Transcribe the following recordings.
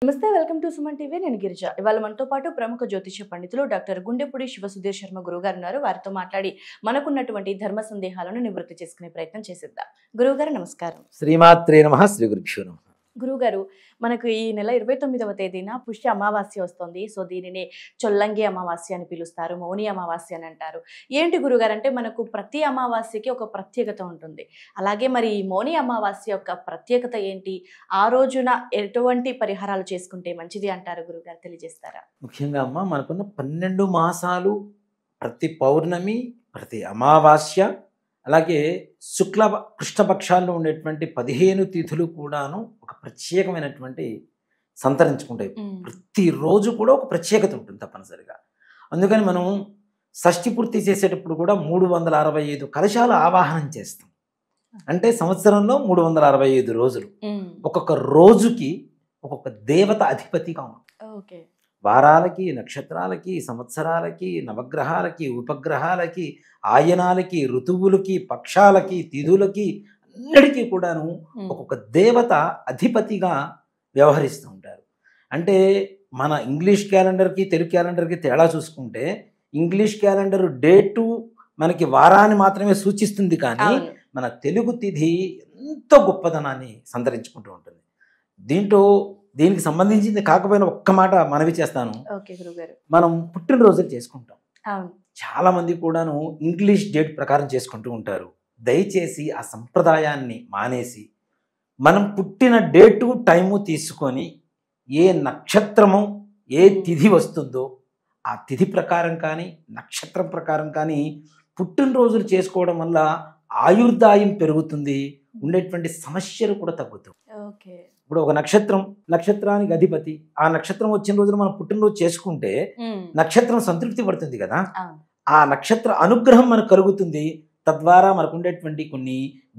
నమస్తే, welcome to Suman TV. నేను గిరిజ. ఇవాళ మనతో పాటు ప్రముఖ జ్యోతిష పండితులు డాక్టర్ గుండెపూడి శివసుధీర్ శర్మ గురుగారు ఉన్నారు. వారితో మాట్లాడి మనకున్నటువంటి ధర్మ సందేహాలను నివృత్తి చేసుకునే ప్రయత్నం చేసిద్దాం. గురువుగారు నమస్కారం. శ్రీమాత్రే నమః. శ్రీ గురుభ్యో నమః. గురుగారు, మనకు ఈ నెల 29వ తేదీన పుష్య అమావాస్య వస్తుంది. సో దీనిని చొల్లంగి అమావాస్య అని పిలుస్తారు, మౌని అమావాస్య అని అంటారు. ఏంటి గురుగారు అంటే, మనకు ప్రతి అమావాస్యకి ఒక ప్రత్యేకత ఉంటుంది. అలాగే మరి ఈ మౌని అమావాస్య యొక్క ప్రత్యేకత ఏంటి? ఆ రోజున ఎటువంటి పరిహారాలు చేసుకుంటే మంచిది అంటారు గురుగారు, తెలియజేస్తారా? ముఖ్యంగా అమ్మ, మనకున్న 12 మాసాలు ప్రతి పౌర్ణమి, ప్రతి అమావాస్య, అలాగే శుక్ల కృష్ణపక్షాల్లో ఉండేటువంటి 15 తిథులు కూడాను ఒక ప్రత్యేకమైనటువంటి సంతరించుకుంటాయి. ప్రతిరోజు కూడా ఒక ప్రత్యేకత ఉంటుంది తప్పనిసరిగా. అందుకని మనం షష్ఠి పూర్తి చేసేటప్పుడు కూడా 365 కలశాల ఆవాహనం చేస్తాం. అంటే సంవత్సరంలో 365 రోజులు. ఒక్కొక్క రోజుకి ఒక్కొక్క దేవత అధిపతిగా ఉంటుంది. వారాలకి, నక్షత్రాలకి, సంవత్సరాలకి, నవగ్రహాలకి, ఉపగ్రహాలకి, ఆయనాలకి, ఋతువులకి, పక్షాలకి, తిథులకి అన్నిటికీ కూడాను ఒక్కొక్క దేవత అధిపతిగా వ్యవహరిస్తూ ఉంటారు. అంటే మన ఇంగ్లీష్ క్యాలెండర్కి తెలుగు క్యాలెండర్కి తేడా చూసుకుంటే, ఇంగ్లీష్ క్యాలెండర్ డేటు మనకి వారాన్ని మాత్రమే సూచిస్తుంది, కానీ మన తెలుగు తిథి ఎంతో గొప్పదనాన్ని సంతరించుకుంటూ ఉంటుంది. దీనికి సంబంధించింది కాకపోయినా ఒక్క మాట మనవి చేస్తాను. మనం పుట్టినరోజులు చేసుకుంటాం. చాలా మంది కూడాను ఇంగ్లీష్ డేట్ ప్రకారం చేసుకుంటూ ఉంటారు. దయచేసి ఆ సంప్రదాయాన్ని మానేసి మనం పుట్టిన డేటు టైము తీసుకొని ఏ నక్షత్రము ఏ తిథి వస్తుందో ఆ తిథి ప్రకారం కానీ నక్షత్రం ప్రకారం కానీ పుట్టినరోజులు చేసుకోవడం వల్ల ఆయుర్దాయం పెరుగుతుంది, ఉండేటువంటి సమస్యలు కూడా తగ్గుతాయి. ఇప్పుడు ఒక నక్షత్రానికి అధిపతి, ఆ నక్షత్రం వచ్చిన రోజున మనం పుట్టినరోజు చేసుకుంటే నక్షత్రం సంతృప్తి పడుతుంది కదా, ఆ నక్షత్ర అనుగ్రహం మనకు కలుగుతుంది. తద్వారా మనకు ఉండేటువంటి కొన్ని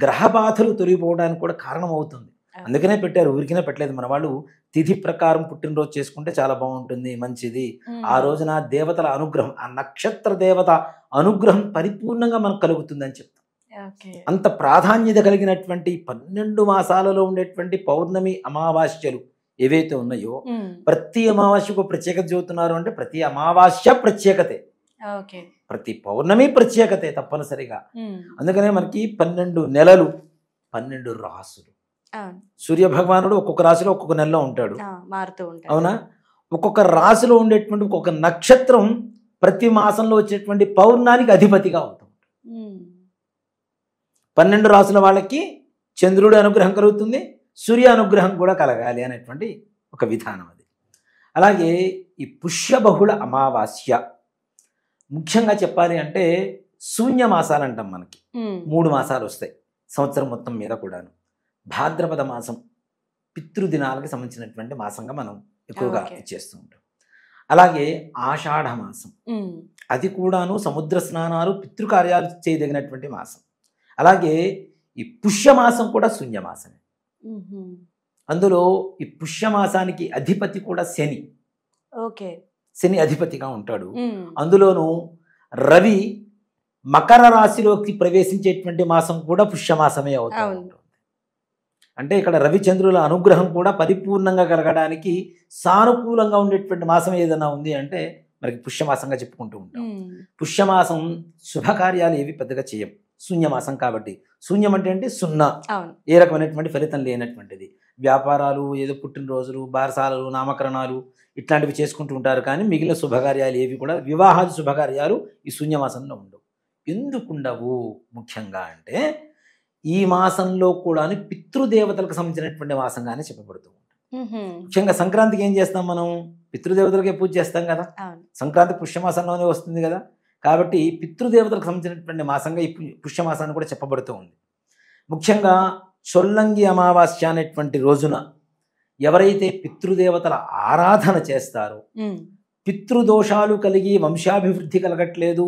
గ్రహ బాధలు తొలగిపోవడానికి కూడా కారణం అవుతుంది. అందుకనే పెట్టారు, ఊరికనే పెట్టలేదు. మన వాళ్ళు తిథి ప్రకారం పుట్టినరోజు చేసుకుంటే చాలా బాగుంటుంది, మంచిది. ఆ రోజున దేవతల అనుగ్రహం, ఆ నక్షత్ర దేవత అనుగ్రహం పరిపూర్ణంగా మనకు కలుగుతుంది అని చెప్తాం. అంత ప్రాధాన్యత కలిగినటువంటి 12 మాసాలలో ఉండేటువంటి పౌర్ణమి అమావాస్యలు ఏవైతే ఉన్నాయో, ప్రతి అమావాస్యకు ప్రత్యేకత చెబుతున్నారు. అంటే ప్రతి అమావాస్య ప్రత్యేకతే, ప్రతి పౌర్ణమి ప్రత్యేకతే తప్పనిసరిగా. అందుకనే మనకి 12 నెలలు, 12 రాసులు. సూర్య భగవానుడు ఒక్కొక్క రాశిలో ఒక్కొక్క నెలలో ఉంటాడు, అవునా? ఒక్కొక్క రాశిలో ఉండేటువంటి ఒక్కొక్క నక్షత్రం ప్రతి మాసంలో వచ్చేటువంటి పౌర్ణానికి అధిపతిగా ఉంటుంది. 12 రాసుల వాళ్ళకి చంద్రుడి అనుగ్రహం కలుగుతుంది, సూర్య అనుగ్రహం కూడా కలగాలి అనేటువంటి ఒక విధానం అది. అలాగే ఈ పుష్యబహుళ అమావాస్య ముఖ్యంగా చెప్పాలి అంటే శూన్య మాసాలు అంటాం. మనకి 3 మాసాలు వస్తాయి సంవత్సరం మొత్తం మీద కూడాను. భాద్రపద మాసం పితృదినాలకు సంబంధించినటువంటి మాసంగా మనం ఎక్కువగా ఇచ్చేస్తూ ఉంటాం. అలాగే ఆషాఢ మాసం, అది కూడాను సముద్ర స్నానాలు పితృకార్యాలు చేయదగినటువంటి మాసం. అలాగే ఈ పుష్యమాసం కూడా శూన్యమాసమే. అందులో ఈ పుష్యమాసానికి అధిపతి కూడా శని. శని అధిపతిగా ఉంటాడు. అందులోనూ రవి మకర రాశిలోకి ప్రవేశించేటువంటి మాసం కూడా పుష్యమాసమే అవుతా ఉంటుంది. అంటే ఇక్కడ రవిచంద్రుల అనుగ్రహం కూడా పరిపూర్ణంగా కలగడానికి సానుకూలంగా ఉండేటువంటి మాసం ఏదైనా ఉంది అంటే మనకి పుష్యమాసంగా చెప్పుకుంటూ ఉంటాం. పుష్యమాసం శుభకార్యాలు ఏవి పెద్దగా చేయం, శూన్యమాసం కాబట్టి. శూన్యం అంటే సున్నా, ఏ రకమైనటువంటి ఫలితం లేనటువంటిది. వ్యాపారాలు, ఏదో పుట్టినరోజులు, బారసాలలు, నామకరణాలు ఇట్లాంటివి చేసుకుంటూ ఉంటారు, కానీ మిగిలిన శుభకార్యాలు ఏవి కూడా, వివాహాది శుభకార్యాలు ఈ శూన్యమాసంలో ఉండవు. ఎందుకుండవు ముఖ్యంగా అంటే ఈ మాసంలో కూడా పితృదేవతలకు సంబంధించినటువంటి మాసంగానే చెప్పబడుతూ ఉంటుంది. ముఖ్యంగా సంక్రాంతికి ఏం చేస్తాం మనం? పితృదేవతలకే పూజ చేస్తాం కదా. సంక్రాంతి పుష్యమాసంలోనే వస్తుంది కదా. కాబట్టి పితృదేవతలకు సంబంధించినటువంటి మాసంగా ఈ పుష్యమాసాన్ని కూడా చెప్పబడుతూ ఉంది. ముఖ్యంగా చొల్లంగి అమావాస్య అనేటువంటి రోజున ఎవరైతే పితృదేవతల ఆరాధన చేస్తారో, పితృదోషాలు కలిగి వంశాభివృద్ధి కలగట్లేదు,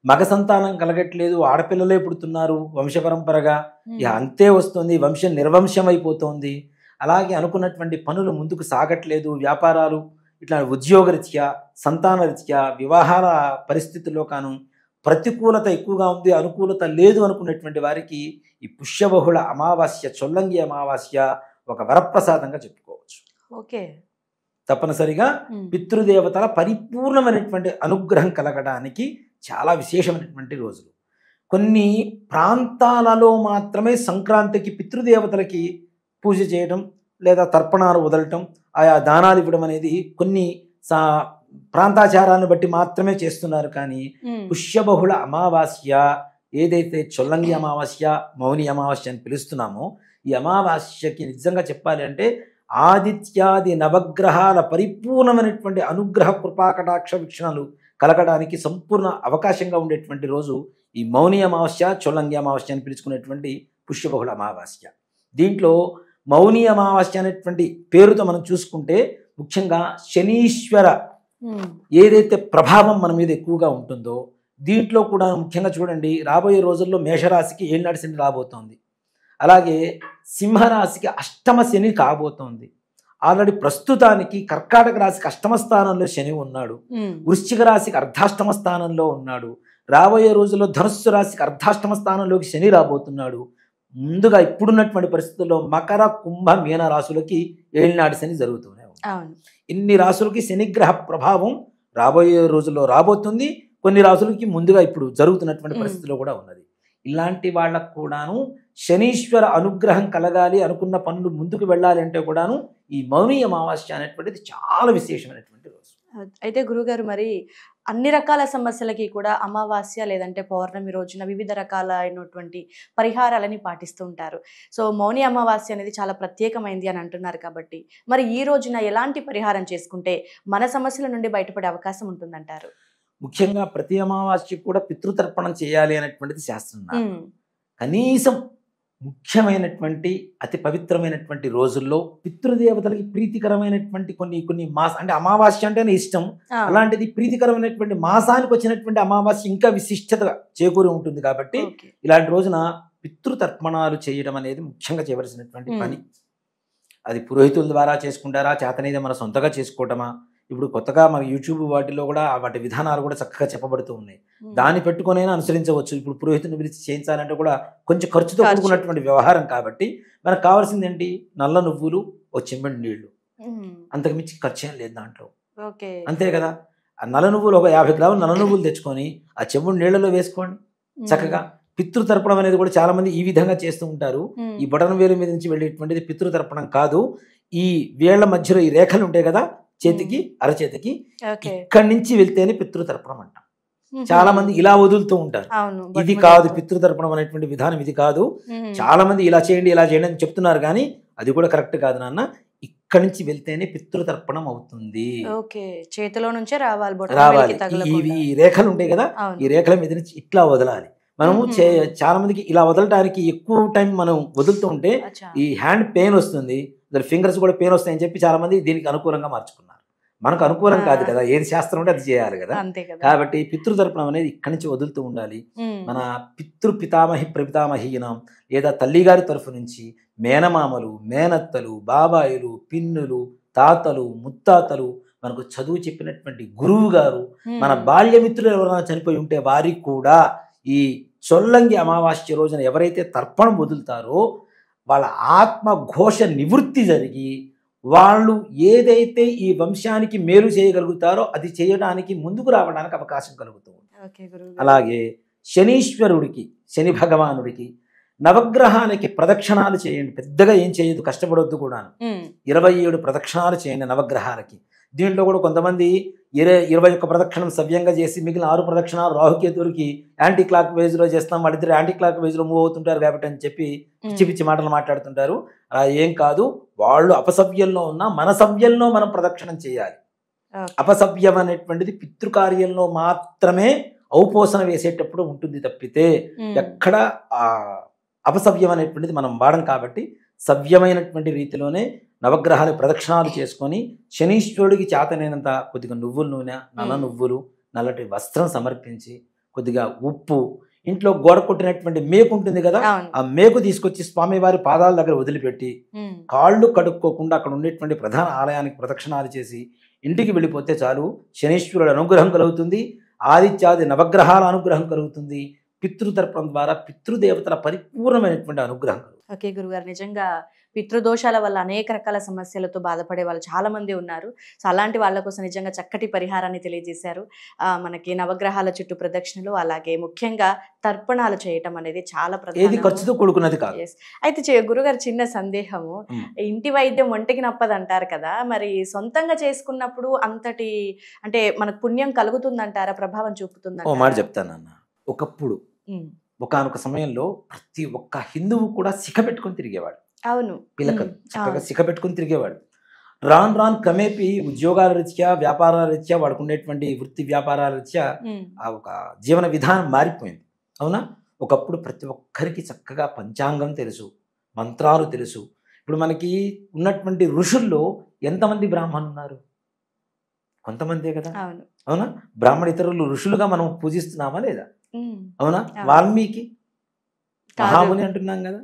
మగ సంతానం కలగట్లేదు, ఆడపిల్లలే పుడుతున్నారు వంశపరంపరగా, అంతే వస్తుంది, వంశం నిర్వంశం అయిపోతుంది, అలాగే అనుకున్నటువంటి పనులు ముందుకు సాగట్లేదు, వ్యాపారాలు ఇట్లా ఉద్యోగరీత్యా, సంతానరీత్యా, వివాహాల పరిస్థితుల్లో కాను ప్రతికూలత ఎక్కువగా ఉంది, అనుకూలత లేదు అనుకున్నటువంటి వారికి ఈ పుష్యబహుళ అమావాస్య, చొల్లంగి అమావాస్య ఒక వరప్రసాదంగా చెప్పుకోవచ్చు. ఓకే. తప్పనిసరిగా పితృదేవతల పరిపూర్ణమైనటువంటి అనుగ్రహం కలగడానికి చాలా విశేషమైనటువంటి రోజులు. కొన్ని ప్రాంతాలలో మాత్రమే సంక్రాంతికి పితృదేవతలకి పూజ చేయడం లేదా తర్పణాలు వదలటం, ఆయా దానాలు ఇవ్వడం అనేది కొన్ని ప్రాంతాచారాన్ని బట్టి మాత్రమే చేస్తున్నారు. కానీ పుష్యబహుళ అమావాస్య ఏదైతే చొల్లంగి అమావాస్య, మౌని అమావాస్య అని పిలుస్తున్నామో, ఈ అమావాస్యకి నిజంగా చెప్పాలి అంటే ఆదిత్యాది నవగ్రహాల పరిపూర్ణమైనటువంటి అనుగ్రహ కృపాకటాక్ష వీక్షణలు కలగడానికి సంపూర్ణ అవకాశంగా ఉండేటువంటి రోజు ఈ మౌని అమావాస్య, చొల్లంగి అమావాస్య అని పిలుచుకునేటువంటి పుష్యబహుళ అమావాస్య. దీంట్లో మౌని అమావాస్య అనేటువంటి పేరుతో మనం చూసుకుంటే ముఖ్యంగా శనీశ్వర ఏదైతే ప్రభావం మన మీద ఎక్కువగా ఉంటుందో, దీంట్లో కూడా ముఖ్యంగా చూడండి, రాబోయే రోజుల్లో మేషరాశికి ఏళ్ళనాటి శని రాబోతోంది. అలాగే సింహరాశికి అష్టమ శని కాబోతోంది. ఆల్రెడీ ప్రస్తుతానికి కర్కాటక రాశికి అష్టమ స్థానంలో శని ఉన్నాడు, వృశ్చిక రాశికి అర్ధాష్టమ స్థానంలో ఉన్నాడు. రాబోయే రోజుల్లో ధనుస్సు రాశికి అర్ధాష్టమ స్థానంలోకి శని రాబోతున్నాడు. ముందుగా ఇప్పుడున్నటువంటి పరిస్థితుల్లో మకర, కుంభ, మీన రాశులకి ఏళ్ళనాటి శని జరుగుతూనే ఉంది. ఇన్ని రాశులకి శనిగ్రహ ప్రభావం రాబోయే రోజుల్లో రాబోతుంది. కొన్ని రాశులకి ముందుగా ఇప్పుడు జరుగుతున్నటువంటి పరిస్థితిలో కూడా ఉన్నది. ఇలాంటి వాళ్ళకు కూడాను శనీశ్వర అనుగ్రహం కలగాలి, అనుకున్న పనులు ముందుకు వెళ్ళాలి అంటే కూడాను ఈ మౌని అమావాస్య అనేటువంటిది చాలా విశేషమైనటువంటి రోజు. అయితే గురుగారు, మరి అన్ని రకాల సమస్యలకి కూడా అమావాస్య లేదంటే పౌర్ణమి రోజున వివిధ రకాలైనటువంటి పరిహారాలని పాటిస్తూ ఉంటారు. సో మౌని అమావాస్య అనేది చాలా ప్రత్యేకమైంది అని అంటున్నారు కాబట్టి, మరి ఈ రోజున ఎలాంటి పరిహారం చేసుకుంటే మన సమస్యల నుండి బయటపడే అవకాశం ఉంటుందంటారు? ముఖ్యంగా ప్రతి అమావాస్య కూడా పితృతర్పణం చేయాలి అనేటువంటిది శాస్త్రం. కనీసం ముఖ్యమైనటువంటి అతి పవిత్రమైనటువంటి రోజుల్లో పితృదేవతలకి ప్రీతికరమైనటువంటి కొన్ని మాస అంటే అమావాస్య అంటేనే ఇష్టం, అలాంటిది ప్రీతికరమైనటువంటి మాసానికి వచ్చినటువంటి అమావాస్య ఇంకా విశిష్టత చేకూరి ఉంటుంది. కాబట్టి ఇలాంటి రోజున పితృతర్పణాలు చేయడం అనేది ముఖ్యంగా చేయవలసినటువంటి పని. అది పురోహితుల ద్వారా చేసుకుంటారా, చేతనేది మన సొంతగా చేసుకోవటమా? ఇప్పుడు కొత్తగా మన యూట్యూబ్ వాటిలో కూడా వాటి విధానాలు కూడా చక్కగా చెప్పబడుతూ ఉన్నాయి. దాన్ని పెట్టుకునైనా అనుసరించవచ్చు. ఇప్పుడు పురోహితుని పిలిచి చేయించాలంటే కూడా కొంచెం ఖర్చుతో కూడుకున్నటువంటి వ్యవహారం. కాబట్టి మనకు కావాల్సింది ఏంటి? నల్ల నువ్వులు, ఓ చెంబడి నీళ్లు, అంతకుమించి ఖర్చు ఏం లేదు దాంట్లో. అంతే కదా. ఆ నల్ల నువ్వులు ఒక 50 గ్రాములు నల్ల నువ్వులు తెచ్చుకొని ఆ చెంబడి నీళ్లలో వేసుకోండి చక్కగా. పితృతర్పణం అనేది కూడా చాలా మంది ఈ విధంగా చేస్తూ ఉంటారు. ఈ బొటన వేలు మీద నుంచి వెళ్ళేటువంటిది పితృతర్పణం కాదు. ఈ వేళ్ల మధ్యలో ఈ రేఖలు ఉంటాయి కదా, చేతికి అరచేతికి, ఇక్కడి నుంచి వెళ్తేనే పితృతర్పణం అంటాం. చాలా మంది ఇలా వదులుతూ ఉంటారు. ఇది కాదు పితృతర్పణం అనేటువంటి విధానం, ఇది కాదు. చాలా మంది ఇలా చేయండి ఇలా చేయండి అని చెప్తున్నారు, కానీ అది కూడా కరెక్ట్ కాదు నాన్న. ఇక్కడి నుంచి వెళ్తేనే పితృతర్పణం అవుతుంది. చేతిలో నుంచే రావాలి. ఈ రేఖలు ఉంటాయి కదా, ఈ రేఖల మీద నుంచి ఇట్లా వదలాలి. మనము చాలా మందికి ఇలా వదలడానికి ఎక్కువ టైం మనం వదులుతూ ఉంటే ఈ హ్యాండ్ పెయిన్ వస్తుంది, ఫింగర్స్ కూడా పెయిన్ వస్తాయని చెప్పి చాలా మంది దీనికి అనుకూలంగా మార్చుకున్నారు. మనకు అనుకూలం కాదు కదా, ఏది శాస్త్రం ఉంటే అది చేయాలి కదా. కాబట్టి పితృతర్పణం అనేది ఇక్కడి నుంచి వదులుతూ ఉండాలి. మన పితామహి ప్రపితామహీనం లేదా తల్లిగారి తరఫు నుంచి మేనమామలు, మేనత్తలు, బాబాయిలు, పిన్నులు, తాతలు, ముత్తాతలు, మనకు చదువు చెప్పినటువంటి గురువు గారు, మన బాల్యమిత్రులు ఎవరైనా చనిపోయి ఉంటే వారికి కూడా ఈ చొల్లంగి అమావాస్య రోజున ఎవరైతే తర్పణం వదులుతారో వాళ్ళ ఆత్మఘోష నివృత్తి జరిగి వాళ్ళు ఏదైతే ఈ వంశానికి మేలు చేయగలుగుతారో అది చేయడానికి ముందుకు రావడానికి అవకాశం కలుగుతుంది. అలాగే శనీశ్వరుడికి, శని భగవానుడికి నవగ్రహానికి ప్రదక్షిణాలు చేయండి. పెద్దగా ఏం చేయదు, కష్టపడొద్దు కూడా. 27 ప్రదక్షిణాలు చేయండి నవగ్రహాలకి. దీంట్లో కూడా కొంతమంది 21 ప్రదక్షిణం సవ్యంగా చేసి మిగిలిన 6 ప్రదక్షిణాలు రాహుకేతువులకి యాంటీ క్లాక్ వైజ్లో చేస్తాం, వాళ్ళిద్దరు యాంటీ క్లాక్ వైజ్లో మూవ్ అవుతుంటారు కాబట్టి అని చెప్పి పిచ్చి పిచ్చి మాటలు మాట్లాడుతుంటారు. అలా ఏం కాదు, వాళ్ళు అపసవ్యంలో ఉన్నా మన సవ్యంలో మనం ప్రదక్షిణం చేయాలి. అపసవ్యం అనేటువంటిది పితృకార్యంలో మాత్రమే ఔపోసన వేసేటప్పుడు ఉంటుంది తప్పితే ఎక్కడ అపసవ్యం అనేటువంటిది మనం వాడం. కాబట్టి సవ్యమైనటువంటి రీతిలోనే నవగ్రహాలు ప్రదక్షిణాలు చేసుకొని శనీశ్వరుడికి చేతనైనంత కొద్దిగా నువ్వుల నూనె, నల్ల నువ్వులు, నల్లటి వస్త్రం సమర్పించి కొద్దిగా ఉప్పు, ఇంట్లో గోడ కొట్టినటువంటి మేకు ఉంటుంది కదా, ఆ మేకు తీసుకొచ్చి స్వామివారి పాదాల దగ్గర వదిలిపెట్టి కాళ్ళు కడుక్కోకుండా అక్కడ ఉండేటువంటి ప్రధాన ఆలయానికి ప్రదక్షిణాలు చేసి ఇంటికి వెళ్ళిపోతే చాలు. శనీశ్వరుడు అనుగ్రహం కలుగుతుంది, ఆదిత్యాది నవగ్రహాల అనుగ్రహం కలుగుతుంది, పితృతర్పణం ద్వారా పితృదేవతల పరిపూర్ణమైనటువంటి అనుగ్రహం కలుగుతుంది. ఓకే గురుగారు, నిజంగా పితృదోషాల వల్ల అనేక రకాల సమస్యలతో బాధపడే వాళ్ళు చాలా మంది ఉన్నారు. సో అలాంటి వాళ్ళ కోసం నిజంగా చక్కటి పరిహారాన్ని తెలియజేశారు. మనకి నవగ్రహాల చుట్టూ ప్రదక్షిణలు, అలాగే ముఖ్యంగా తర్పణాలు చేయటం అనేది చాలా ఏది ప్రధానము. ఖర్చుతో కూడుకున్నది కాదు. Yes. అయితే గురుగారు చిన్న సందేహము, ఇంటి వైద్యం ఒంటికి నప్పదు అంటారు కదా, మరి సొంతంగా చేసుకున్నప్పుడు అంతటి అంటే మనకు పుణ్యం కలుగుతుందంటారా, ప్రభావం ఓ చూపుతుందంటారా? మాట చెప్తానన్న. ఒకప్పుడు ఒకానొక సమయంలో ప్రతి ఒక్క హిందువు కూడా శిఖ పెట్టుకొని తిరిగేవాడు. అవును. పిలకలు చక్కగా శిఖ పెట్టుకొని తిరిగేవాడు. రాను రాను క్రమేపీ ఉద్యోగాల రీత్యా, వ్యాపారాల రీత్యా, వాడుకు ఉండేటువంటి వృత్తి వ్యాపారాల రీత్యా ఆ ఒక జీవన విధానం మారిపోయింది. అవునా? ఒకప్పుడు ప్రతి ఒక్కరికి చక్కగా పంచాంగం తెలుసు, మంత్రాలు తెలుసు. ఇప్పుడు మనకి ఉన్నటువంటి ఋషుల్లో ఎంతమంది బ్రాహ్మణులు ఉన్నారు? కొంతమందే కదా. అవును. అవునా? బ్రాహ్మణ ఇతరులు ఋషులుగా మనం పూజిస్తున్నామా లేదా? అవునా? వాల్మీకి మహాముని అంటున్నాం కదా,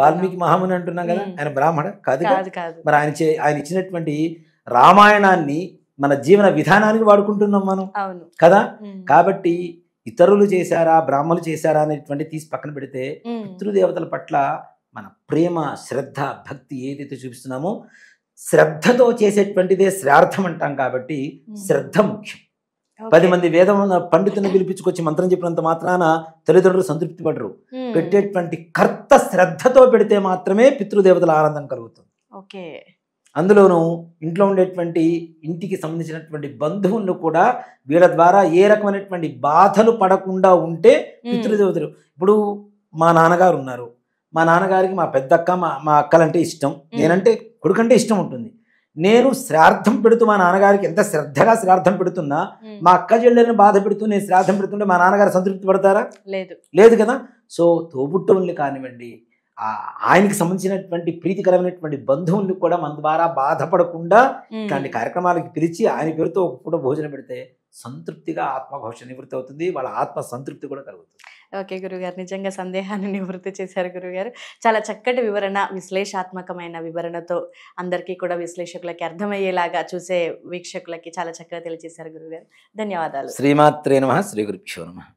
వాల్మీకి మహాముని అంటున్నాం కదా, ఆయన బ్రాహ్మణ కాదు కదా? కాదు కాదు. మరి ఆయన ఇచ్చినటువంటి రామాయణాన్ని మన జీవన విధానానికి వాడుకుంటున్నాం మనం అవును కదా. కాబట్టి ఇతరులు చేశారా, బ్రాహ్మణులు చేశారా అనేటువంటి తీసి పక్కన పెడితే పితృదేవతల పట్ల మన ప్రేమ, శ్రద్ధ, భక్తి ఏదైతే చూపిస్తున్నామో, శ్రద్ధతో చేసేటువంటిదే శ్రార్థం అంటాం. కాబట్టి శ్రద్ధ ముఖ్యం. 10 మంది వేదం పండితుని పిలిపించుకొచ్చి మంత్రం చెప్పినంత మాత్రాన తల్లిదండ్రులు సంతృప్తి పడరు. పెట్టేటువంటి కర్త శ్రద్ధతో పెడితే మాత్రమే పితృదేవతల ఆనందం కలుగుతుంది. ఓకే. అందులోనూ ఇంట్లో ఉండేటువంటి ఇంటికి సంబంధించినటువంటి బంధువులను కూడా వీళ్ళ ద్వారా ఏ రకమైనటువంటి బాధలు పడకుండా ఉంటే పితృదేవతలు. ఇప్పుడు మా నాన్నగారు ఉన్నారు, మా నాన్నగారికి మా పెద్దక్క మా అక్కలంటే ఇష్టం, నేనంటే కొడుకంటే ఇష్టం ఉంటుంది. నేను శ్రార్థం పెడుతూ మా నాన్నగారికి ఎంత శ్రద్ధగా శ్రార్థం పెడుతున్నా, మా అక్క చెల్లెలను బాధ పెడుతూ నేను శ్రాద్ధం పెడుతుంటే మా నాన్నగారు సంతృప్తి పడతారా? లేదు కదా. సో తోబుట్టువుల్ని కానివ్వండి, ఆయనకి సంబంధించినటువంటి ప్రీతికరమైనటువంటి బంధువుల్ని కూడా మన ద్వారా బాధపడకుండా ఇట్లాంటి కార్యక్రమాలకి పిలిచి ఆయన పేరుతో ఒక పూట భోజనం పెడితే సంతృప్తిగా ఆత్మఘోష నివృత్తి అవుతుంది, వాళ్ళ ఆత్మ సంతృప్తి కూడా కలుగుతుంది. ఓకే గురుగారు, నిజంగా సందేహాన్ని నివృత్తి చేశారు గురుగారు. చాలా చక్కటి వివరణ, విశ్లేషాత్మకమైన వివరణతో అందరికీ కూడా విశ్లేషకులకి అర్థమయ్యేలాగా, చూసే వీక్షకులకి చాలా చక్కగా తెలియజేశారు గురుగారు. ధన్యవాదాలు. శ్రీమాత్రే నమః. శ్రీ గురుభ్యో నమః.